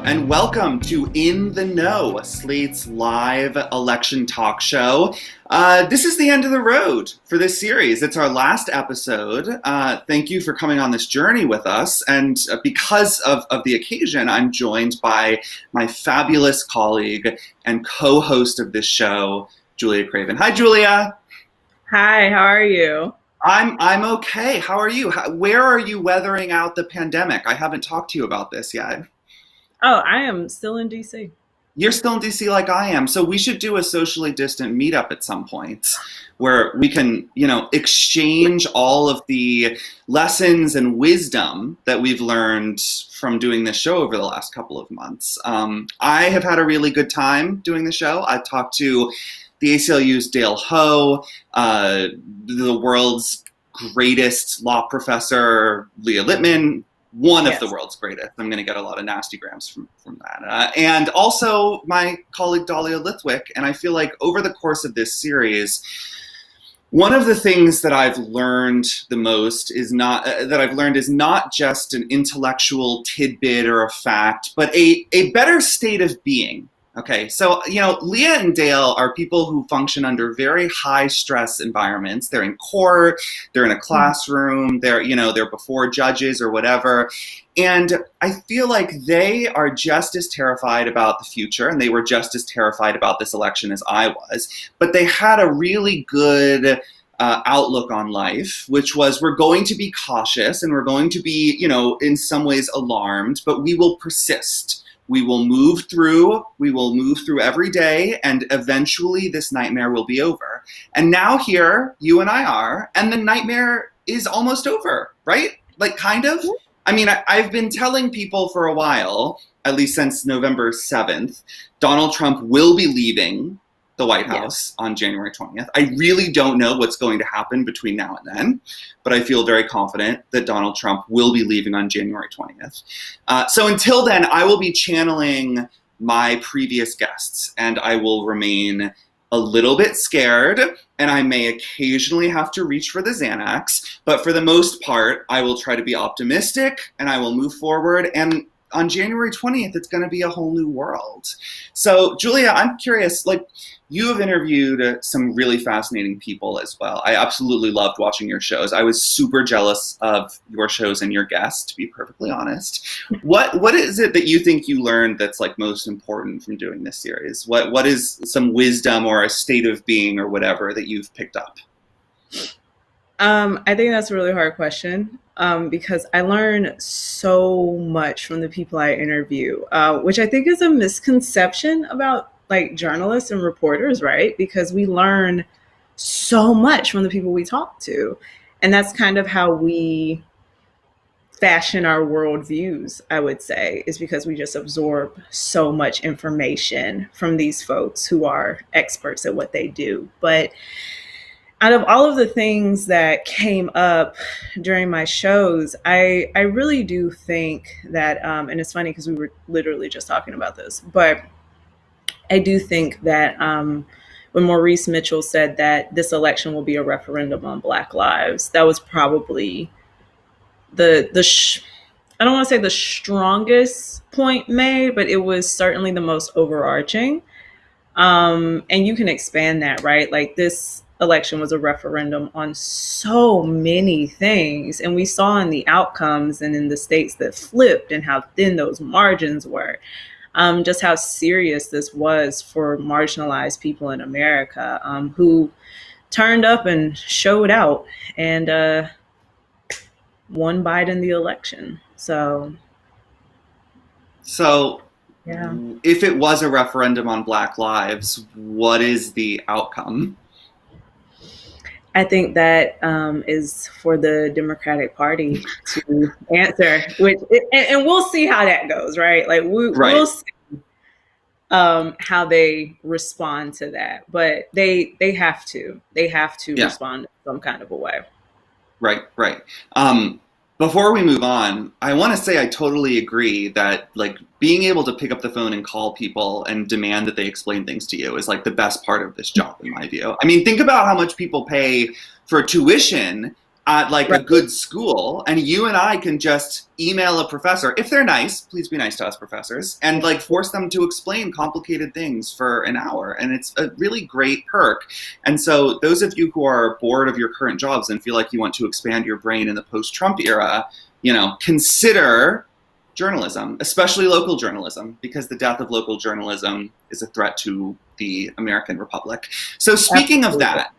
and welcome to In the Know, Slate's live election talk show. This is the end of the road for this series. It's our last episode. Thank you for coming on this journey with us. And because of the occasion, I'm joined by my fabulous colleague and co-host of this show, Julia Craven. Hi, Julia. Hi, how are you? I'm okay. How are you? Where are you weathering out the pandemic? I haven't talked to you about this yet. Oh, I am still in DC. You're still in DC like I am, so we should do a socially distant meetup at some point where we can, exchange all of the lessons and wisdom that we've learned from doing this show over the last couple of months. I have had a really good time doing the show. I talked to the ACLU's Dale Ho, the world's greatest law professor, Leah Littman, one of the world's greatest. I'm going to get a lot of nasty grams from that. And also my colleague Dahlia Lithwick. And I feel like over the course of this series, one of the things that I've learned the most is not just an intellectual tidbit or a fact, but a better state of being. Okay, so, Leah and Dale are people who function under very high stress environments. They're in court, they're in a classroom, they're before judges or whatever. And I feel like they are just as terrified about the future, and they were just as terrified about this election as I was. But they had a really good outlook on life, which was we're going to be cautious and we're going to be, in some ways alarmed, but we will persist. We will move through every day, and eventually this nightmare will be over. And now here you and I are, and the nightmare is almost over, right? Like, kind of. I mean, I've been telling people for a while, at least since November 7th, Donald Trump will be leaving the White House on January 20th. I really don't know what's going to happen between now and then, but I feel very confident that Donald Trump will be leaving on January 20th. So until then, I will be channeling my previous guests, and I will remain a little bit scared, and I may occasionally have to reach for the Xanax, but for the most part, I will try to be optimistic, and I will move forward, and on January 20th, it's going to be a whole new world. So, Julia, I'm curious, you have interviewed some really fascinating people as well. I absolutely loved watching your shows. I was super jealous of your shows and your guests, to be perfectly honest. What is it that you think you learned that's most important from doing this series? What is some wisdom or a state of being or whatever that you've picked up? I think that's a really hard question because I learn so much from the people I interview, which I think is a misconception about journalists and reporters, right? Because we learn so much from the people we talk to. And that's kind of how we fashion our worldviews, I would say, is because we just absorb so much information from these folks who are experts at what they do. But out of all of the things that came up during my shows, I really do think that, and it's funny because we were literally just talking about this, but I do think that when Maurice Mitchell said that this election will be a referendum on Black lives, that was probably I don't want to say the strongest point made, but it was certainly the most overarching. And you can expand that, right? This election was a referendum on so many things. And we saw in the outcomes and in the states that flipped and how thin those margins were. Just how serious this was for marginalized people in America who turned up and showed out and won Biden the election. So, yeah. If it was a referendum on Black lives, what is the outcome? I think that is for the Democratic Party to answer, and we'll see how that goes, right? We'll see how they respond to that, but they have to respond in some kind of a way. Right. Before we move on, I want to say I totally agree that being able to pick up the phone and call people and demand that they explain things to you is the best part of this job in my view. I mean, think about how much people pay for tuition at like a Right. good school, and you and I can just email a professor, if they're nice, please be nice to us professors, and like force them to explain complicated things for an hour. And it's a really great perk. And so those of you who are bored of your current jobs and feel like you want to expand your brain in the post-Trump era, consider journalism, especially local journalism, because the death of local journalism is a threat to the American Republic. So speaking of that,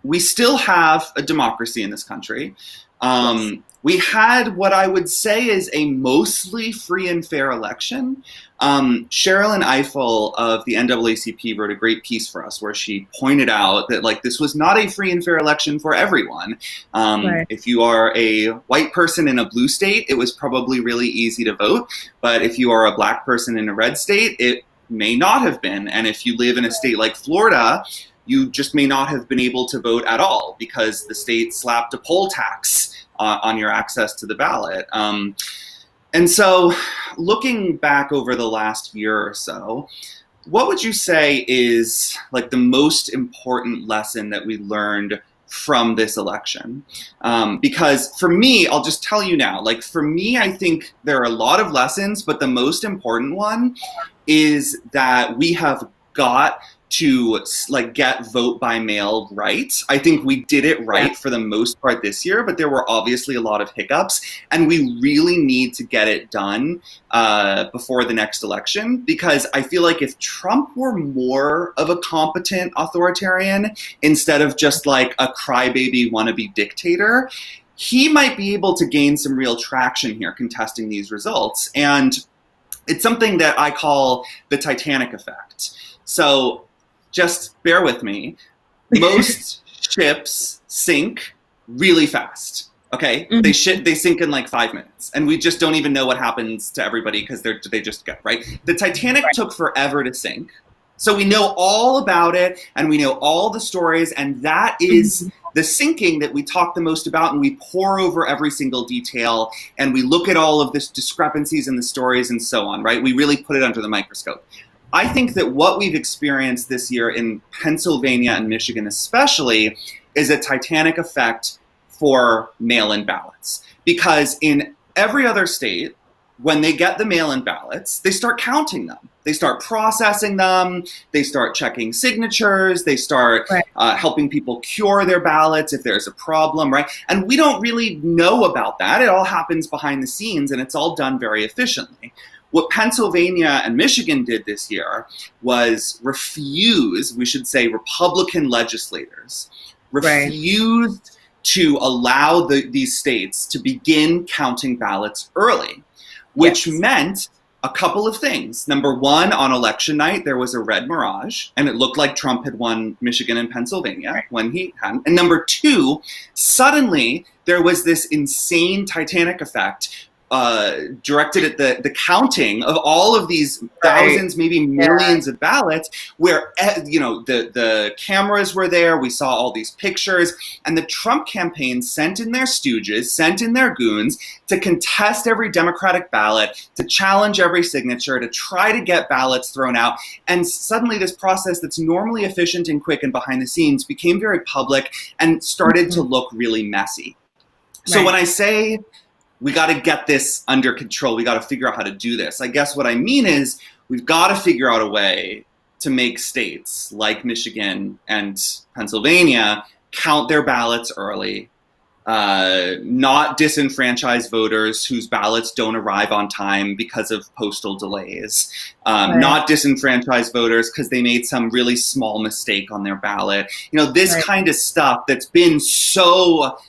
we still have a democracy in this country. Yes. We had what I would say is a mostly free and fair election. Sherilyn Ifill of the NAACP wrote a great piece for us where she pointed out that like this was not a free and fair election for everyone. Right. If you are a white person in a blue state, it was probably really easy to vote. But if you are a black person in a red state, it may not have been. And if you live in a state like Florida, you just may not have been able to vote at all because the state slapped a poll tax on your access to the ballot. And so looking back over the last year or so, what would you say is like the most important lesson that we learned from this election? Because for me, I'll just tell you now, like for me, I think there are a lot of lessons, but the most important one is that we have got to like get vote by mail right. I think we did it right for the most part this year, but there were obviously a lot of hiccups, and we really need to get it done before the next election, because I feel like if Trump were more of a competent authoritarian instead of just like a crybaby wannabe dictator, he might be able to gain some real traction here contesting these results. And it's something that I call the Titanic effect. So just bear with me. Most ships sink really fast. Okay, Mm-hmm. they sink in like 5 minutes, and we just don't even know what happens to everybody because they just go right. The Titanic took forever to sink, so we know all about it, and we know all the stories, and that is the sinking that we talk the most about, and we pour over every single detail, and we look at all of this discrepancies in the stories and so on. Right, we really put it under the microscope. I think that what we've experienced this year in Pennsylvania and Michigan especially is a Titanic effect for mail-in ballots. Because in every other state, when they get the mail-in ballots, they start counting them. They start processing them. They start checking signatures. They start helping people cure their ballots if there's a problem, right? And we don't really know about that. It all happens behind the scenes, and it's all done very efficiently. What Pennsylvania and Michigan did this year was Republican legislators refused to allow these states to begin counting ballots early, which meant a couple of things. Number one, on election night, there was a red mirage, and it looked like Trump had won Michigan and Pennsylvania when he hadn't. And number two, suddenly there was this insane Titanic effect directed at the counting of all of these thousands, maybe millions of ballots, where the cameras were there. We saw all these pictures, and the Trump campaign sent in their stooges, sent in their goons to contest every Democratic ballot, to challenge every signature, to try to get ballots thrown out. And suddenly this process that's normally efficient and quick and behind the scenes became very public and started to look really messy. So when I say we got to get this under control, we got to figure out how to do this, I guess what I mean is we've got to figure out a way to make states like Michigan and Pennsylvania count their ballots early, not disenfranchise voters whose ballots don't arrive on time because of postal delays, not disenfranchise voters because they made some really small mistake on their ballot. This kind of stuff that's been so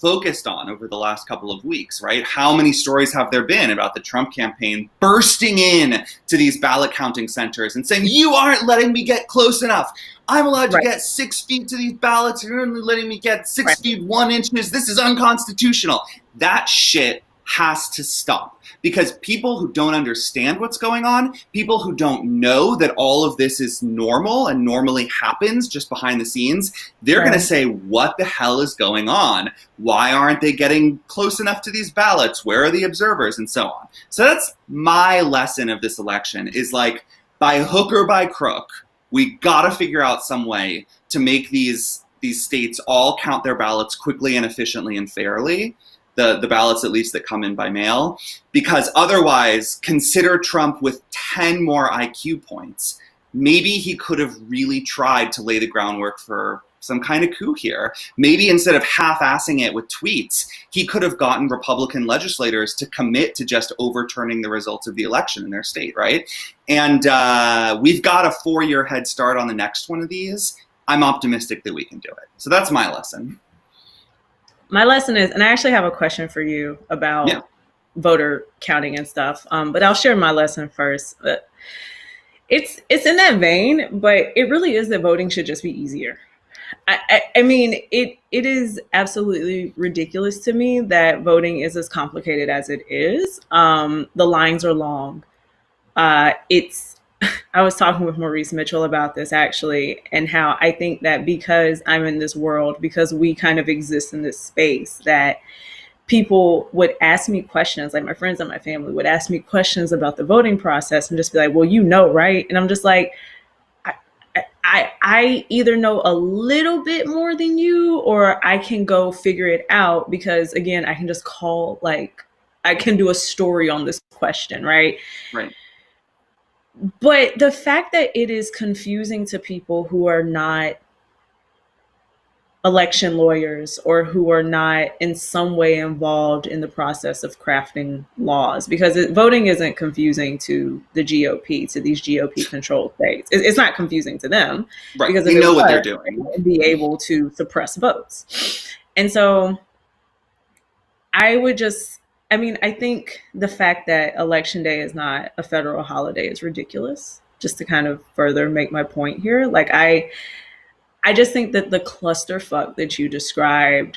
focused on over the last couple of weeks, right? How many stories have there been about the Trump campaign bursting in to these ballot counting centers and saying, you aren't letting me get close enough. I'm allowed to get 6 feet to these ballots. You're only letting me get 6 feet 1 inch. This is unconstitutional. That shit has to stop, because people who don't understand what's going on, people who don't know that all of this is normal and normally happens just behind the scenes, they're going to say, what the hell is going on? Why aren't they getting close enough to these ballots? Where are the observers? And so on. So that's my lesson of this election, is like, by hook or by crook, we got to figure out some way to make these these states all count their ballots quickly and efficiently and fairly, the ballots at least that come in by mail, because otherwise, consider Trump with 10 more IQ points. Maybe he could have really tried to lay the groundwork for some kind of coup here. Maybe instead of half-assing it with tweets, he could have gotten Republican legislators to commit to just overturning the results of the election in their state, right? And we've got a 4-year head start on the next one of these. I'm optimistic that we can do it. So that's my lesson. My lesson is, and I actually have a question for you about voter counting and stuff, but I'll share my lesson first. It's in that vein, but it really is that voting should just be easier. I mean, it is absolutely ridiculous to me that voting is as complicated as it is. The lines are long. I was talking with Maurice Mitchell about this actually, and how I think that because I'm in this world, because we kind of exist in this space, that people would ask me questions, like my friends and my family would ask me questions about the voting process and just be like, well, you know, right? And I'm just like, I either know a little bit more than you, or I can go figure it out, because again, I can just call, like, I can do a story on this question, right? Right. But the fact that it is confusing to people who are not election lawyers or who are not in some way involved in the process of crafting laws, because voting isn't confusing to the GOP, to these GOP controlled states. It's not confusing to them, right, because they know what they're doing, and be able to suppress votes. And so I think the fact that Election Day is not a federal holiday is ridiculous, just to kind of further make my point here. Like, I just think that the clusterfuck that you described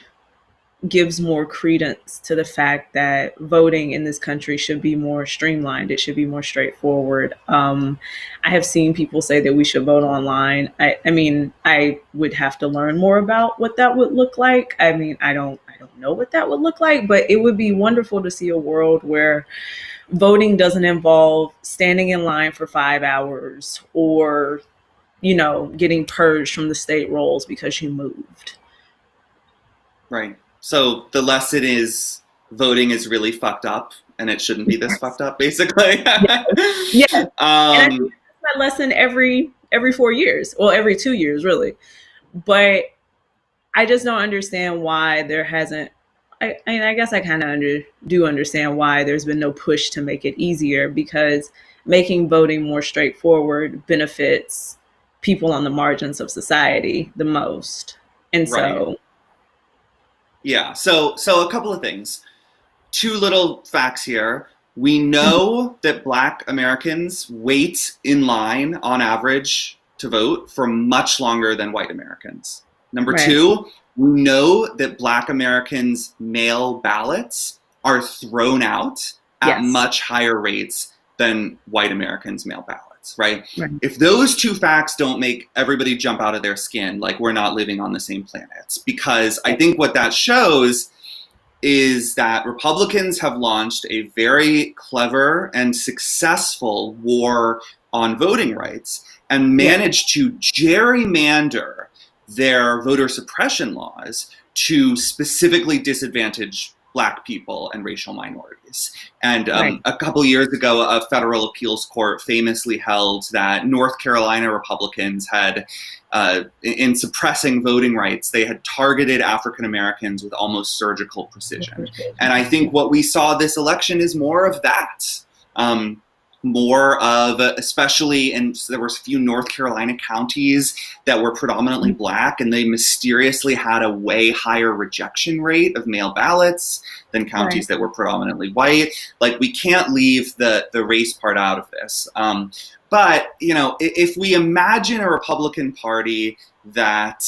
gives more credence to the fact that voting in this country should be more streamlined. It should be more straightforward. I have seen people say that we should vote online. I mean, I would have to learn more about what that would look like. I mean, I don't know what that would look like, but it would be wonderful to see a world where voting doesn't involve standing in line for 5 hours, or, you know, getting purged from the state rolls because you moved. Right. So the lesson is voting is really fucked up, and it shouldn't be this fucked up, basically. Yeah. And I think that's my lesson every 4 years. Well, every 2 years, really. But I just don't understand why there hasn't. I guess I kind of do understand why there's been no push to make it easier, because making voting more straightforward benefits people on the margins of society the most. And so, right. Yeah. So a couple of things. 2 little facts here. We know that Black Americans wait in line on average to vote for much longer than white Americans. Number right. 2, we know that Black Americans' mail ballots are thrown out at much higher rates than white Americans' mail ballots, right? If those 2 facts don't make everybody jump out of their skin, like we're not living on the same planets, because I think what that shows is that Republicans have launched a very clever and successful war on voting rights and managed to gerrymander their voter suppression laws to specifically disadvantage Black people and racial minorities. And a couple years ago, a federal appeals court famously held that North Carolina Republicans had, in suppressing voting rights, they had targeted African Americans with almost surgical precision. And I think what we saw this election is more of that. More of, especially, and there were a few North Carolina counties that were predominantly Black, and they mysteriously had a way higher rejection rate of mail ballots than counties that were predominantly white. Like, we can't leave the race part out of this. But, you know, if we imagine a Republican Party that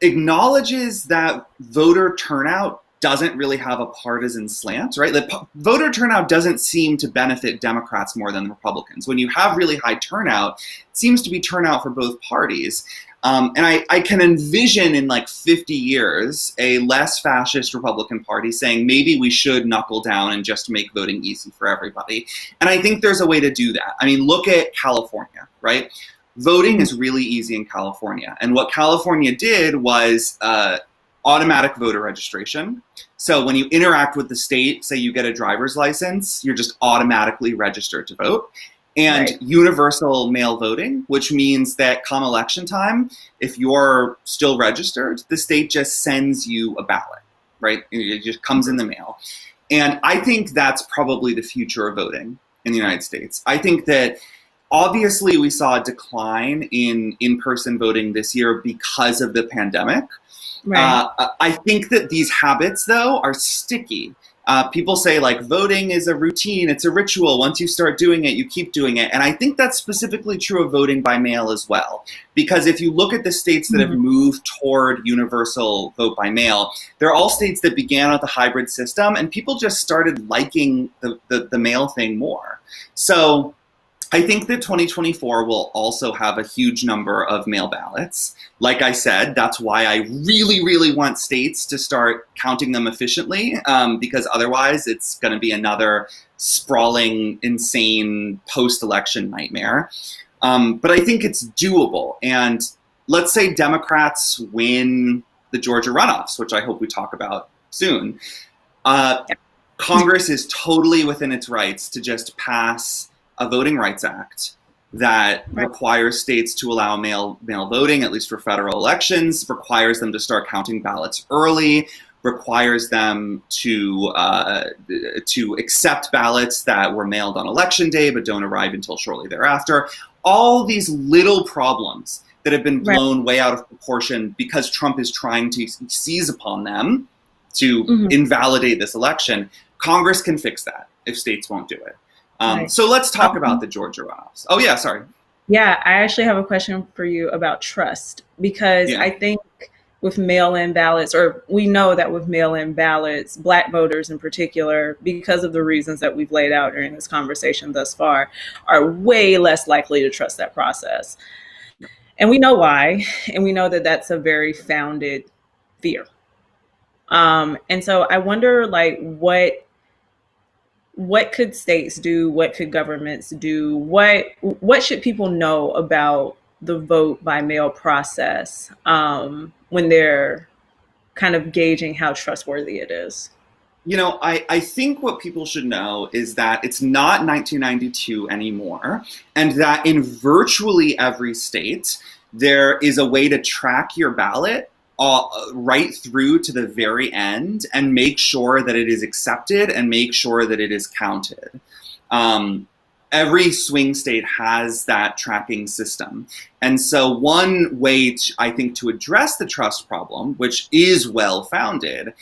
acknowledges that voter turnout doesn't really have a partisan slant, right? The voter turnout doesn't seem to benefit Democrats more than the Republicans. When you have really high turnout, it seems to be turnout for both parties. And I can envision in like 50 years a less fascist Republican Party saying maybe we should knuckle down and just make voting easy for everybody. And I think there's a way to do that. I mean, look at California, right? Voting is really easy in California. And what California did was automatic voter registration. So when you interact with the state, say you get a driver's license, you're just automatically registered to vote. And Right. universal mail voting, which means that come election time, if you're still registered, the state just sends you a ballot, right? It just comes in the mail. And I think that's probably the future of voting in the United States. I think that obviously we saw a decline in in-person voting this year because of the pandemic. Right. I think that these habits, though, are sticky. People say, like, voting is a routine, it's a ritual. Once you start doing it, you keep doing it. And I think that's specifically true of voting by mail as well. Because if you look at the states that have moved toward universal vote by mail, they're all states that began with a hybrid system, and people just started liking the mail thing more. So I think that 2024 will also have a huge number of mail ballots. Like I said, that's why I really, really want states to start counting them efficiently, because otherwise it's going to be another sprawling, insane post-election nightmare. But I think it's doable. And let's say Democrats win the Georgia runoffs, which I hope we talk about soon. Congress is totally within its rights to just pass a Voting Rights Act that requires states to allow mail voting, at least for federal elections, requires them to start counting ballots early, requires them to accept ballots that were mailed on election day but don't arrive until shortly thereafter. All these little problems that have been blown way out of proportion because Trump is trying to seize upon them to invalidate this election. Congress can fix that if states won't do it. So let's talk about the Georgia runoffs. Oh, yeah, sorry. Yeah, I actually have a question for you about trust, because I think with mail-in ballots, or we know that with mail-in ballots, Black voters in particular, because of the reasons that we've laid out during this conversation thus far, are way less likely to trust that process. And we know why, and we know that that's a very founded fear. And so I wonder, like, what could states do? What could governments do? What should people know about the vote by mail process when they're kind of gauging how trustworthy it is? You know, I think what people should know is that it's not 1992 anymore, and that in virtually every state, there is a way to track your ballot right through to the very end and make sure that it is accepted and make sure that it is counted. Every swing state has that tracking system. And so one way, I think, to address the trust problem, which is well-founded,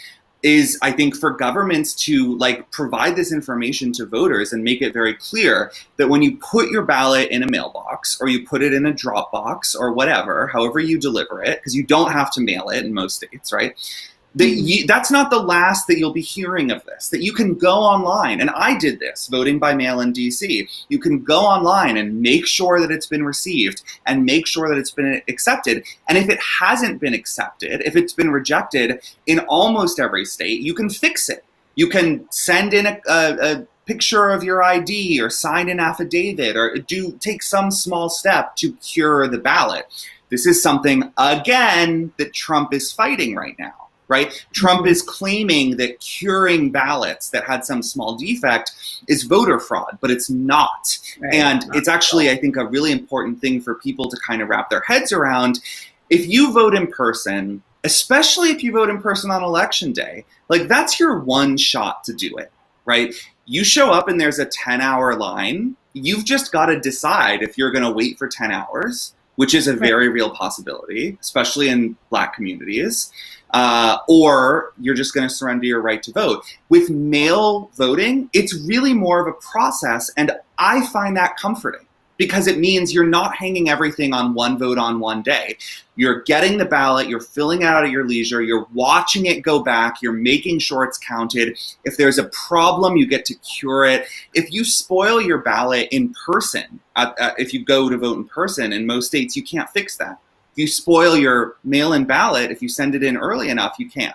is, I think, for governments to provide this information to voters and make it very clear that when you put your ballot in a mailbox or you put it in a drop box or whatever, however you deliver it, because you don't have to mail it in most states, right? That's not the last that you'll be hearing of this, that you can go online, and I did this, voting by mail in DC. You can go online and make sure that it's been received and make sure that it's been accepted. And if it hasn't been accepted, if it's been rejected in almost every state, you can fix it. You can send in a picture of your ID or sign an affidavit or take some small step to cure the ballot. This is something, again, that Trump is fighting right now. Right? Trump is claiming that curing ballots that had some small defect is voter fraud, but it's not. And it's actually, I think, a really important thing for people to kind of wrap their heads around. If you vote in person, especially if you vote in person on election day, that's your one shot to do it, right? You show up and there's a 10-hour line. You've just got to decide if you're going to wait for 10 hours, which is a very real possibility, especially in Black communities. Or you're just going to surrender your right to vote. With mail voting, it's really more of a process, and I find that comforting because it means you're not hanging everything on one vote on one day. You're getting the ballot, you're filling it out at your leisure, you're watching it go back, you're making sure it's counted. If there's a problem, you get to cure it. If you spoil your ballot in person, if you go to vote in person, in most states, you can't fix that. If you spoil your mail-in ballot, if you send it in early enough, you can.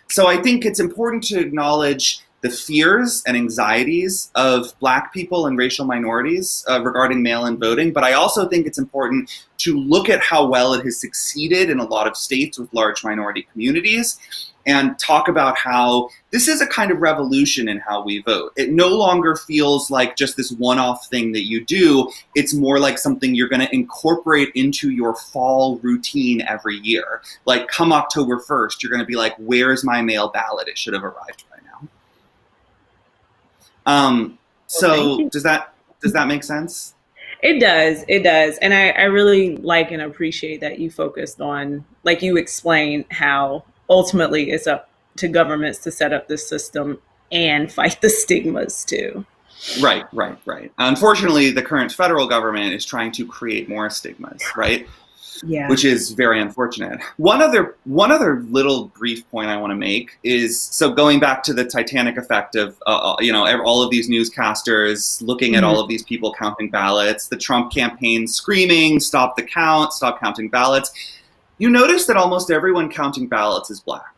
So I think it's important to acknowledge the fears and anxieties of Black people and racial minorities regarding mail-in voting, but I also think it's important to look at how well it has succeeded in a lot of states with large minority communities, and talk about how this is a kind of revolution in how we vote. It no longer feels like just this one-off thing that you do. It's more like something you're going to incorporate into your fall routine every year. Like come October 1st, you're going to be like, where's my mail ballot? It should have arrived by now. So does that make sense? It does. It does. And I really like and appreciate that you focused on, like you explained how ultimately it's up to governments to set up this system and fight the stigmas too. Right. Unfortunately, the current federal government is trying to create more stigmas, right? Yeah. Which is very unfortunate. One other little brief point I want to make is, so going back to the Titanic effect of, all of these newscasters looking at all of these people counting ballots, the Trump campaign screaming, stop the count, stop counting ballots. You notice that almost everyone counting ballots is Black,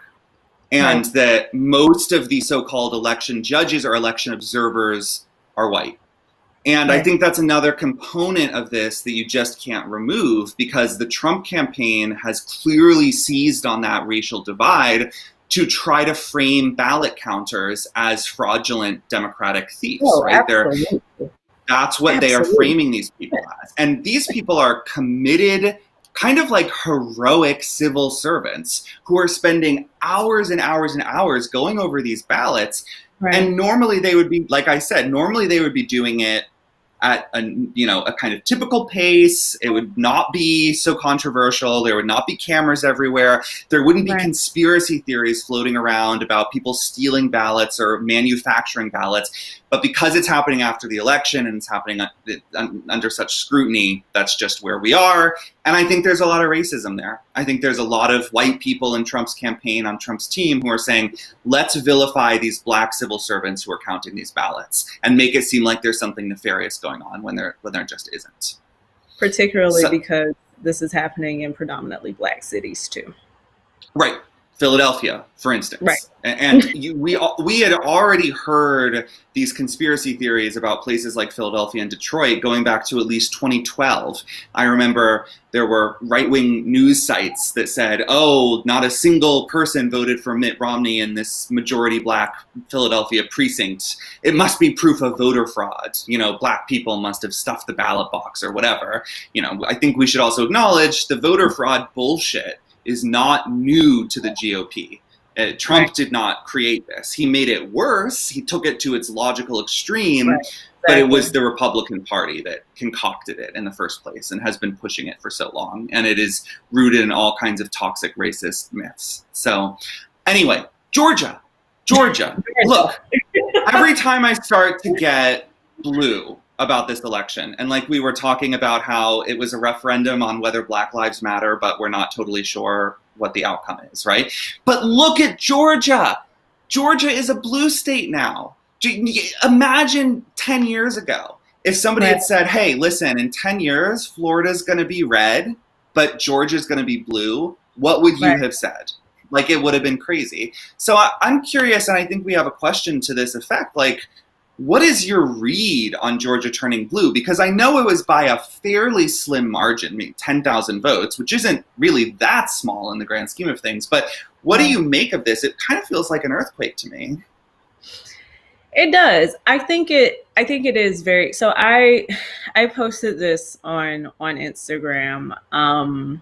and that most of the so-called election judges or election observers are white. And I think that's another component of this that you just can't remove, because the Trump campaign has clearly seized on that racial divide to try to frame ballot counters as fraudulent Democratic thieves, right? That's what they are framing these people as. And these people are committed, kind of like heroic civil servants who are spending hours and hours and hours going over these ballots. Right. And normally they would be, like I said, doing it at a kind of typical pace. It would not be so controversial. There would not be cameras everywhere. There wouldn't be conspiracy theories floating around about people stealing ballots or manufacturing ballots. But because it's happening after the election and it's happening under such scrutiny, that's just where we are. And I think there's a lot of racism there. I think there's a lot of white people in Trump's campaign, on Trump's team, who are saying, let's vilify these Black civil servants who are counting these ballots and make it seem like there's something nefarious going on when there just isn't. Particularly because this is happening in predominantly Black cities too. Right. Philadelphia, for instance. Right. And we had already heard these conspiracy theories about places like Philadelphia and Detroit going back to at least 2012. I remember there were right-wing news sites that said, oh, not a single person voted for Mitt Romney in this majority Black Philadelphia precinct. It must be proof of voter fraud. Black people must have stuffed the ballot box or whatever. I think we should also acknowledge the voter fraud bullshit is not new to the GOP. Trump did not create this. He made it worse. He took it to its logical extreme, but it was the Republican Party that concocted it in the first place and has been pushing it for so long. And it is rooted in all kinds of toxic racist myths. So anyway, Georgia. Look, every time I start to get blue about this election, and like we were talking about how it was a referendum on whether Black Lives Matter, but we're not totally sure what the outcome is, right? But look at Georgia. Georgia is a blue state now. Imagine 10 years ago if somebody had said, hey, listen, in 10 years, Florida's going to be red, but Georgia's going to be blue. What would you have said? Like, it would have been crazy. So I'm curious, and I think we have a question to this effect, like, what is your read on Georgia turning blue? Because I know it was by a fairly slim margin, 10,000 votes, which isn't really that small in the grand scheme of things. But what do you make of this? It kind of feels like an earthquake to me. It does. I think it is very. So I posted this on Instagram. I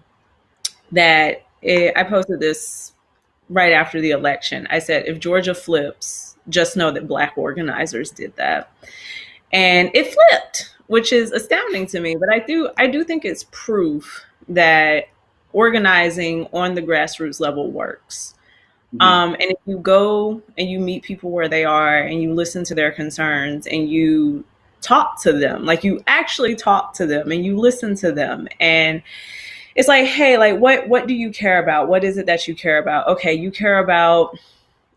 posted this right after the election. I said, if Georgia flips, just know that Black organizers did that. And it flipped, which is astounding to me. But I do think it's proof that organizing on the grassroots level works. And if you go and you meet people where they are and you listen to their concerns and you talk to them, like you actually talk to them and you listen to them, and it's like, hey, like what do you care about? What is it that you care about? Okay, you care about,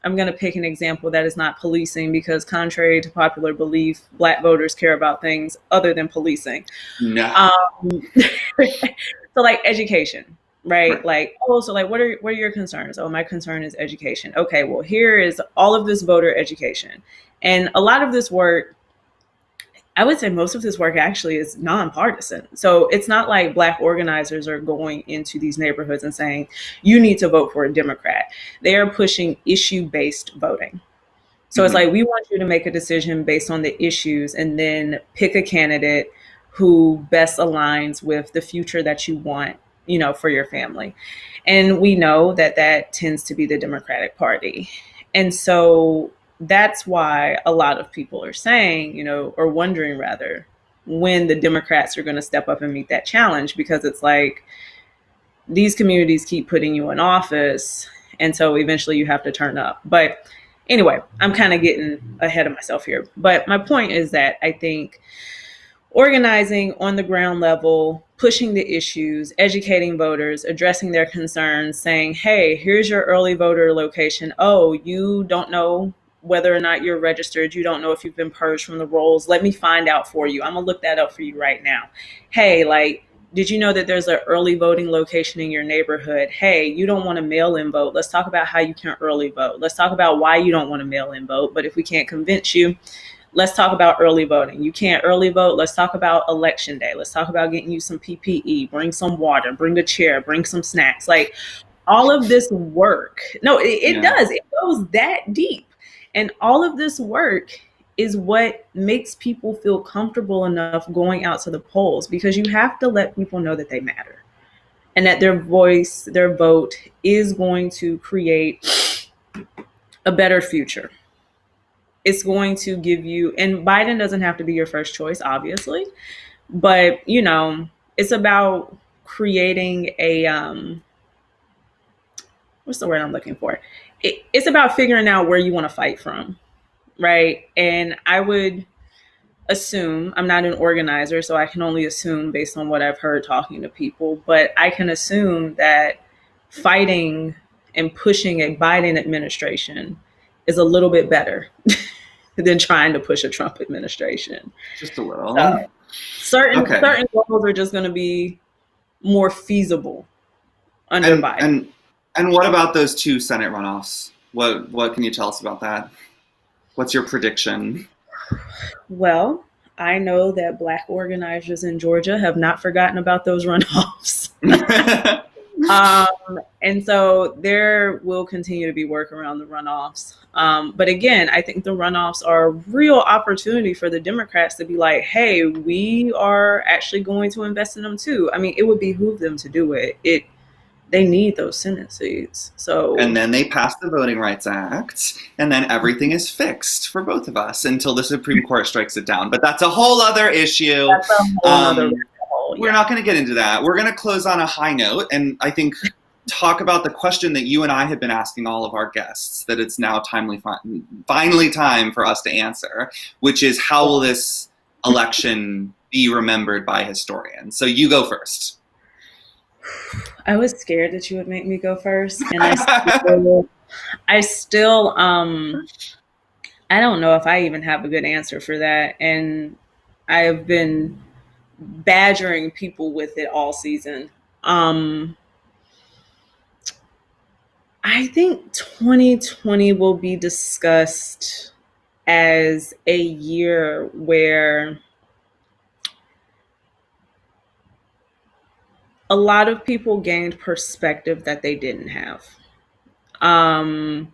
I'm going to pick an example that is not policing, because contrary to popular belief, Black voters care about things other than policing. No. So like education. right? Right. Like, oh, so like what are your concerns? Oh, my concern is education. Okay, well, here is all of this voter education. And a lot of this work, I would say most of this work actually is nonpartisan. So it's not like Black organizers are going into these neighborhoods and saying, you need to vote for a Democrat. They are pushing issue-based voting. So it's Hmm. like, we want you to make a decision based on the issues and then pick a candidate who best aligns with the future that you want, for your family. And we know that that tends to be the Democratic Party. And so that's why a lot of people are saying, or wondering rather, when the Democrats are going to step up and meet that challenge, because it's like these communities keep putting you in office. And so eventually you have to turn up. But anyway, I'm kind of getting ahead of myself here. But my point is that I think organizing on the ground level, pushing the issues, educating voters, addressing their concerns, saying, hey, here's your early voter location. Oh, you don't know whether or not you're registered. You don't know if you've been purged from the rolls. Let me find out for you. I'm going to look that up for you right now. Hey, like, did you know that there's an early voting location in your neighborhood? Hey, you don't want to mail in vote. Let's talk about how you can early vote. Let's talk about why you don't want to mail in vote. But if we can't convince you, let's talk about early voting. You can't early vote. Let's talk about election day. Let's talk about getting you some PPE, bring some water, bring a chair, bring some snacks. Like all of this work. No, it Yeah. does. It goes that deep. And all of this work is what makes people feel comfortable enough going out to the polls, because you have to let people know that they matter and that their voice, their vote is going to create a better future. It's going to give you, and Biden doesn't have to be your first choice, obviously, but it's about creating a what's the word I'm looking for? It's about figuring out where you want to fight from, right? And I would assume, I'm not an organizer, so I can only assume based on what I've heard talking to people, but I can assume that fighting and pushing a Biden administration is a little bit better than trying to push a Trump administration. Just a little. So certain Okay. certain goals are just going to be more feasible under And Biden. and and what about those two Senate runoffs? What can you tell us about that? What's your prediction? Well, I know that Black organizers in Georgia have not forgotten about those runoffs. And so there will continue to be work around the runoffs. But again, I think the runoffs are a real opportunity for the Democrats to be like, hey, we are actually going to invest in them too. I mean, it would behoove them to do it. They need those Senate seats. So And then they pass the Voting Rights Act, and then everything is fixed for both of us until the Supreme Court strikes it down. But that's a whole other issue. that's a whole other hole. We're not going to get into that. We're going to close on a high note, and I think talk about the question that you and I have been asking all of our guests, that it's now finally time for us to answer, which is, how will this election be remembered by historians? So you go first. I was scared that you would make me go first, and I still I don't know if I even have a good answer for that, and I have been badgering people with it all season. I think 2020 will be discussed as a year where a lot of people gained perspective that they didn't have. I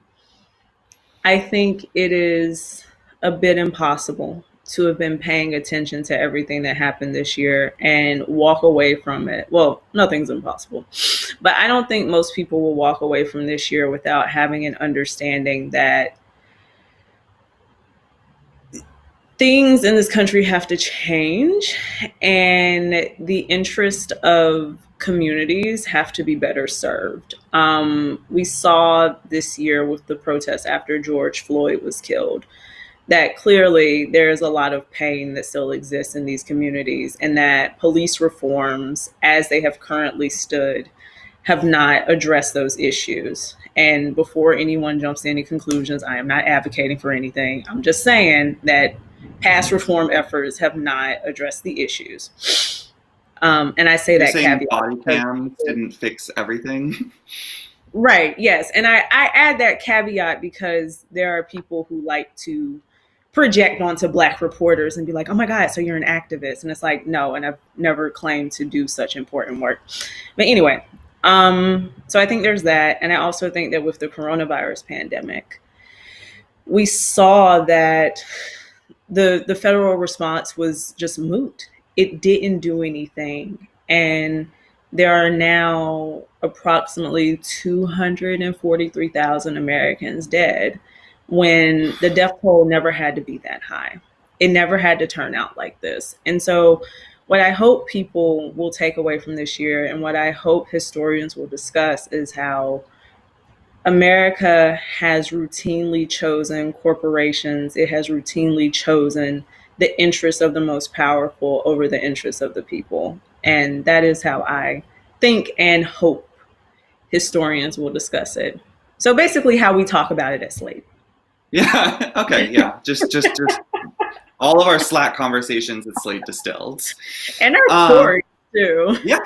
think it is a bit impossible to have been paying attention to everything that happened this year and walk away from it. Well, nothing's impossible, but I don't think most people will walk away from this year without having an understanding that things in this country have to change, and the interest of communities have to be better served. We saw this year with the protests after George Floyd was killed that clearly there is a lot of pain that still exists in these communities, and that police reforms, as they have currently stood, have not addressed those issues. And before anyone jumps to any conclusions, I am not advocating for anything. I'm just saying that past reform efforts have not addressed the issues. And I say You're that saying caveat body because cams didn't fix everything? right, yes. And I add that caveat because there are people who like to project onto Black reporters and be like, oh my God, so you're an activist. And it's like, no, and I've never claimed to do such important work. But anyway, so I think there's that. And I also think that with the coronavirus pandemic, we saw that the federal response was just moot. It didn't do anything. And there are now approximately 243,000 Americans dead when the death toll never had to be that high. It never had to turn out like this. And so, what I hope people will take away from this year and what I hope historians will discuss is how America has routinely chosen corporations, it has routinely chosen the interests of the most powerful over the interests of the people. And that is how I think and hope historians will discuss it. So basically how we talk about it at Slate. Yeah. Okay. Yeah. Just all of our Slack conversations at Slate distilled. And our Uh, stories too. yeah.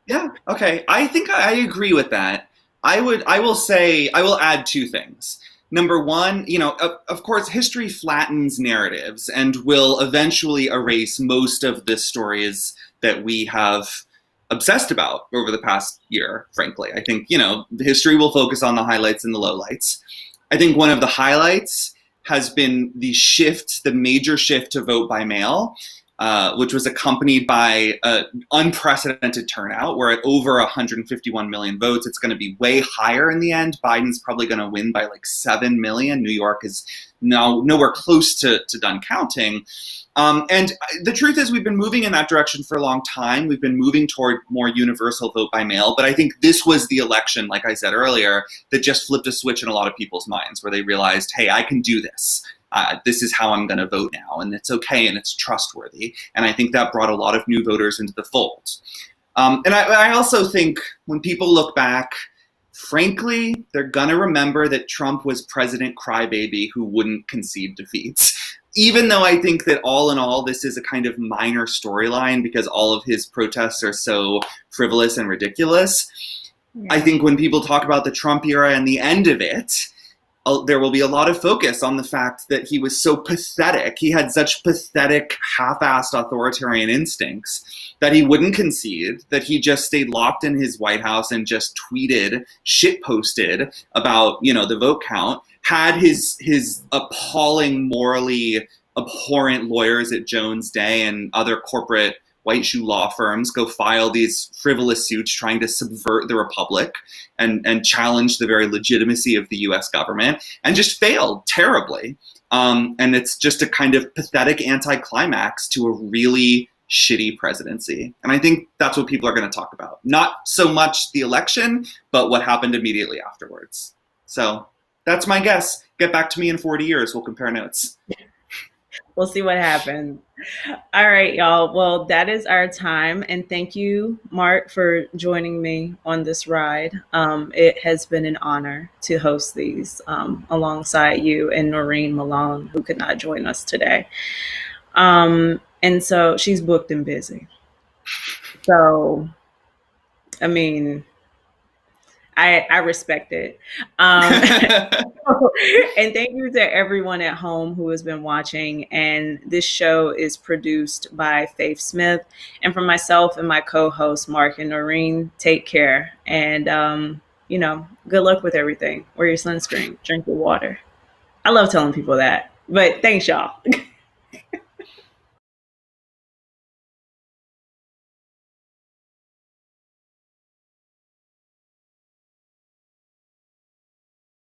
Yeah. Okay. I think I agree with that. I will say, I will add two things. Number one, of course, history flattens narratives and will eventually erase most of the stories that we have obsessed about over the past year, frankly. I think, history will focus on the highlights and the lowlights. I think one of the highlights has been the major shift to vote by mail, which was accompanied by an unprecedented turnout. We're at over 151 million votes. It's going to be way higher in the end. Biden's probably going to win by like 7 million. New York is now nowhere close to done counting. And the truth is we've been moving in that direction for a long time. We've been moving toward more universal vote by mail. But I think this was the election, like I said earlier, that just flipped a switch in a lot of people's minds where they realized, hey, I can do this. This is how I'm going to vote now, and it's okay, and it's trustworthy. And I think that brought a lot of new voters into the fold. And I also think when people look back, frankly, they're going to remember that Trump was President Crybaby who wouldn't concede defeat. Even though I think that all in all, this is a kind of minor storyline because all of his protests are so frivolous and ridiculous. Yeah. I think when people talk about the Trump era and the end of it, there will be a lot of focus on the fact that he was so pathetic. He had such pathetic, half-assed authoritarian instincts that he wouldn't concede, that he just stayed locked in his White House and just tweeted, shitposted about, the vote count, had his appalling, morally abhorrent lawyers at Jones Day and other corporate white shoe law firms go file these frivolous suits trying to subvert the republic and challenge the very legitimacy of the US government, and just failed terribly. And it's just a kind of pathetic anticlimax to a really shitty presidency. And I think that's what people are going to talk about. Not so much the election, but what happened immediately afterwards. So that's my guess. Get back to me in 40 years. We'll compare notes. We'll see what happens. All right, y'all. Well, that is our time. And thank you, Mark, for joining me on this ride. It has been an honor to host these alongside you and Noreen Malone, who could not join us today. And so she's booked and busy. So, I mean, I respect it. And thank you to everyone at home who has been watching. And this show is produced by Faith Smith. And for myself and my co-hosts, Mark and Noreen, take care. And, good luck with everything. Wear your sunscreen, drink your water. I love telling people that. But thanks, y'all.